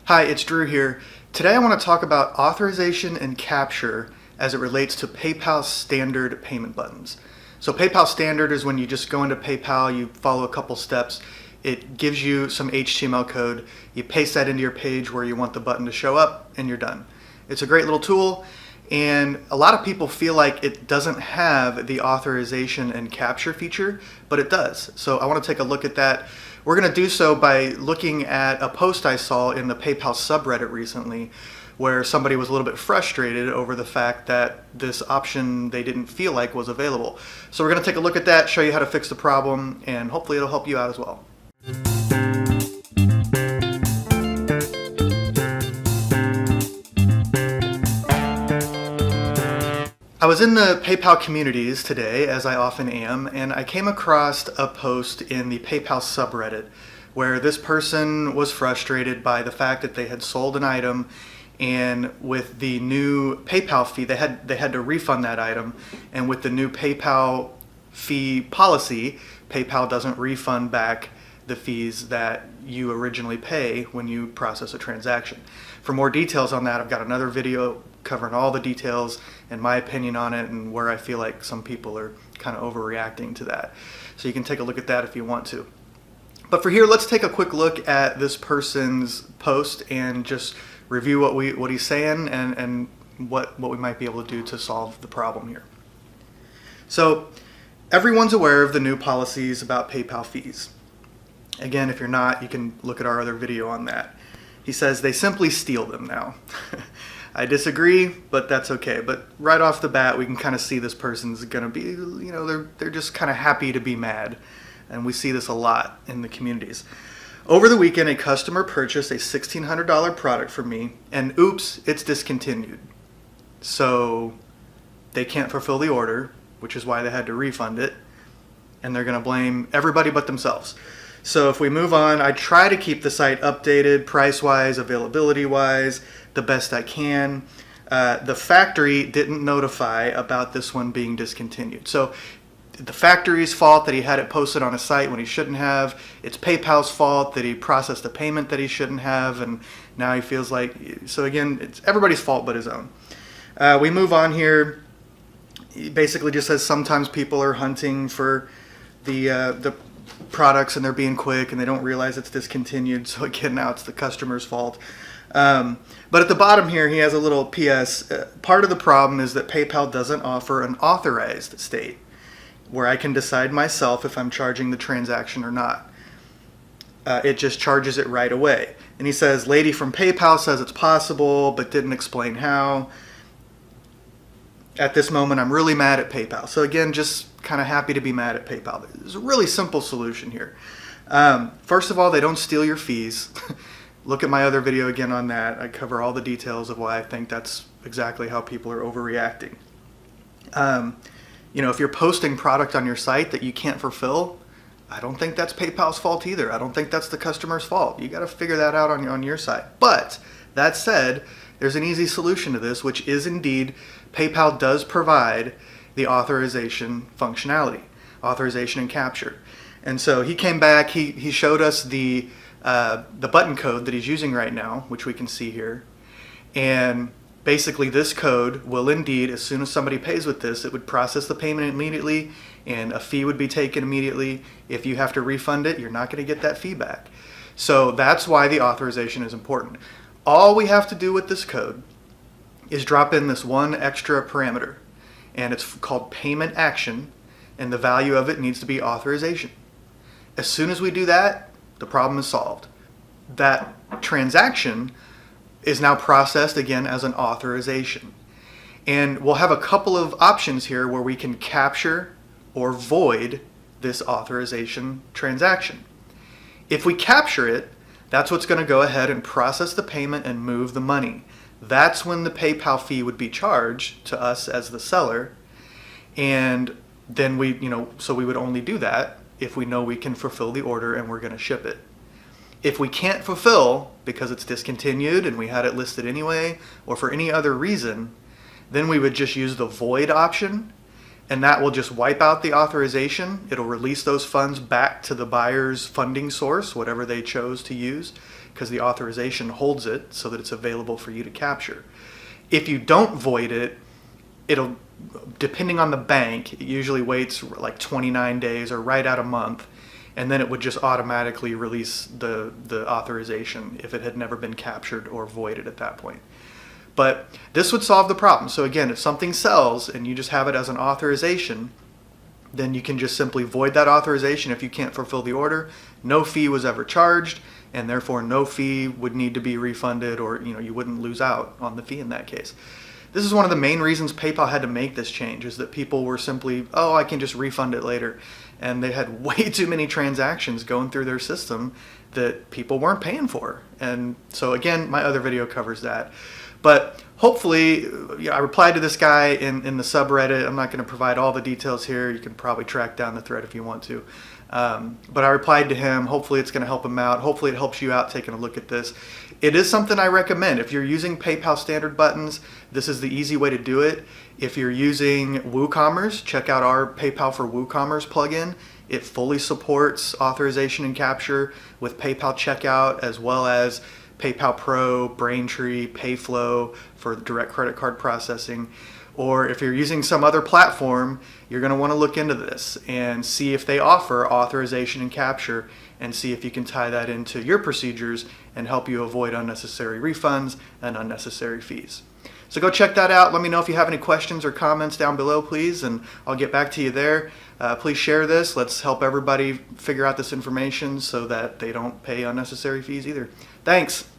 Hi, it's Drew here. Today I want to talk about authorization and capture as it relates to PayPal's standard payment buttons. So PayPal standard is when you just go into PayPal, you follow a couple steps, it gives you some HTML code, you paste that into your page where you want the button to show up, and you're done. It's a great little tool, and a lot of people feel like it doesn't have the authorization and capture feature, but it does. So I want to take a look at that. We're going to do so by looking at a post I saw in the PayPal subreddit recently where somebody was a little bit frustrated over the fact that this option they didn't feel like was available. So we're going to take a look at that, show you how to fix the problem, and hopefully it'll help you out as well. I was in the PayPal communities today, as I often am, and I came across a post in the PayPal subreddit where this person was frustrated by the fact that they had sold an item, and with the new PayPal fee, they had to refund that item, and with the new PayPal fee policy, PayPal doesn't refund back the fees that you originally pay when you process a transaction. For more details on that, I've got another video covering all the details and my opinion on it and where I feel like some people are kind of overreacting to that. So you can take a look at that if you want to. But for here, let's take a quick look at this person's post and just review what he's saying and what we might be able to do to solve the problem here. So everyone's aware of the new policies about PayPal fees. Again, if you're not, you can look at our other video on that. He says they simply steal them now. I disagree, but that's okay. But right off the bat, we can kind of see this person's going to be, they're just kind of happy to be mad. And we see this a lot in the communities. Over the weekend, a customer purchased a $1,600 product from me, and oops, it's discontinued. So they can't fulfill the order, which is why they had to refund it. And they're going to blame everybody but themselves. So if we move on, I try to keep the site updated price-wise, availability-wise, the best I can. The factory didn't notify about this one being discontinued. So the factory's fault that he had it posted on a site when he shouldn't have. It's PayPal's fault that he processed a payment that he shouldn't have, and now he feels like, so again, it's everybody's fault but his own. We move on here. He basically just says sometimes people are hunting for the products and they're being quick and they don't realize it's discontinued, so again, now it's the customer's fault. But at the bottom here, he has a little PS. Part of the problem is that PayPal doesn't offer an authorized state where I can decide myself if I'm charging the transaction or not. It just charges it right away. And he says, lady from PayPal says it's possible, but didn't explain how. At this moment, I'm really mad at PayPal. So again, just kind of happy to be mad at PayPal. There's a really simple solution here. First of all, they don't steal your fees. Look at my other video again on that. I cover all the details of why I think that's exactly how people are overreacting. If you're posting product on your site that you can't fulfill, I don't think that's PayPal's fault either. I don't think that's the customer's fault. You got to figure that out on your side. But that said, there's an easy solution to this, which is indeed PayPal does provide the authorization functionality, authorization and capture. And so he came back, he showed us the button code that he's using right now, which we can see here. And basically this code will indeed, as soon as somebody pays with this, it would process the payment immediately and a fee would be taken immediately. If you have to refund it, you're not going to get that fee back. So that's why the authorization is important. All we have to do with this code is drop in this one extra parameter, and it's called payment action, and the value of it needs to be authorization. As soon as we do that, the problem is solved. That transaction is now processed again as an authorization. And we'll have a couple of options here where we can capture or void this authorization transaction. If we capture it, that's what's going to go ahead and process the payment and move the money. That's when the PayPal fee would be charged to us as the seller. And then so we would only do that if we know we can fulfill the order and we're going to ship it. If we can't fulfill because it's discontinued and we had it listed anyway, or for any other reason, then we would just use the void option, and that will just wipe out the authorization. It'll release those funds back to the buyer's funding source, whatever they chose to use, because the authorization holds it so that it's available for you to capture. If you don't void it, it'll, depending on the bank, it usually waits like 29 days or right at a month, and then it would just automatically release the authorization if it had never been captured or voided at that point. But this would solve the problem. So again, if something sells and you just have it as an authorization, then you can just simply void that authorization if you can't fulfill the order. No fee was ever charged, and therefore no fee would need to be refunded, or you wouldn't lose out on the fee in that case. This is one of the main reasons PayPal had to make this change, is that people were simply, oh, I can just refund it later. And they had way too many transactions going through their system that people weren't paying for. And so again, my other video covers that. But hopefully, I replied to this guy in the subreddit. I'm not going to provide all the details here. You can probably track down the thread if you want to. But I replied to him. Hopefully it's going to help him out. Hopefully it helps you out taking a look at this. It is something I recommend. If you're using PayPal standard buttons, this is the easy way to do it. If you're using WooCommerce, check out our PayPal for WooCommerce plugin. It fully supports authorization and capture with PayPal checkout, as well as PayPal Pro, Braintree, Payflow for direct credit card processing. Or if you're using some other platform, you're going to want to look into this and see if they offer authorization and capture, and see if you can tie that into your procedures and help you avoid unnecessary refunds and unnecessary fees. So go check that out. Let me know if you have any questions or comments down below, please, and I'll get back to you there. Please share this. Let's help everybody figure out this information so that they don't pay unnecessary fees either. Thanks.